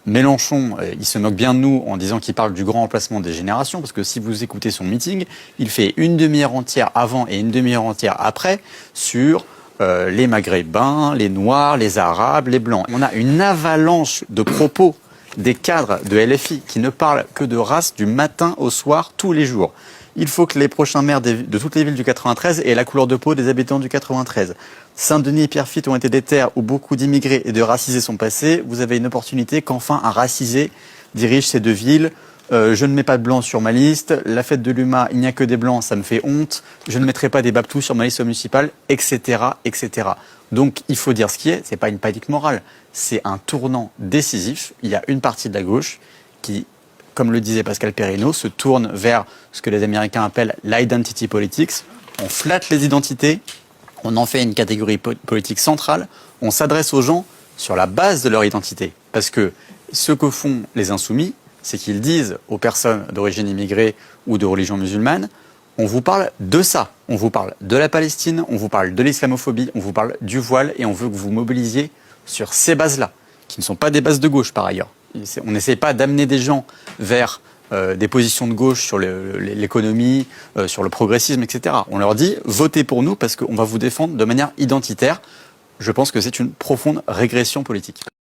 Mélenchon, il se moque bien de nous en disant qu'il parle du grand remplacement des générations, parce que si vous écoutez son meeting, il fait une demi-heure entière avant et une demi-heure entière après sur les Maghrébins, les Noirs, les Arabes, les Blancs. On a une avalanche de propos des cadres de LFI qui ne parlent que de race du matin au soir, tous les jours. Il faut que les prochains maires de toutes les villes du 93 aient la couleur de peau des habitants du 93. Saint-Denis et Pierrefitte ont été des terres où beaucoup d'immigrés et de racisés sont passés. Vous avez une opportunité qu'enfin un racisé dirige ces deux villes. Je ne mets pas de blancs sur ma liste. La fête de l'UMA, il n'y a que des blancs, ça me fait honte. Je ne mettrai pas des babtous sur ma liste municipale, etc., etc. Donc il faut dire ce qui est. C'est pas une panique morale. C'est un tournant décisif. Il y a une partie de la gauche qui, comme le disait Pascal Perrineau, se tourne vers ce que les Américains appellent l'identity politics. On flatte les identités, on en fait une catégorie politique centrale, on s'adresse aux gens sur la base de leur identité. Parce que ce que font les insoumis, c'est qu'ils disent aux personnes d'origine immigrée ou de religion musulmane, on vous parle de ça. On vous parle de la Palestine, on vous parle de l'islamophobie, on vous parle du voile et on veut que vous mobilisiez sur ces bases-là, qui ne sont pas des bases de gauche par ailleurs. On n'essaie pas d'amener des gens vers des positions de gauche sur l'économie, sur le progressisme, etc. On leur dit, votez pour nous parce qu'on va vous défendre de manière identitaire. Je pense que c'est une profonde régression politique.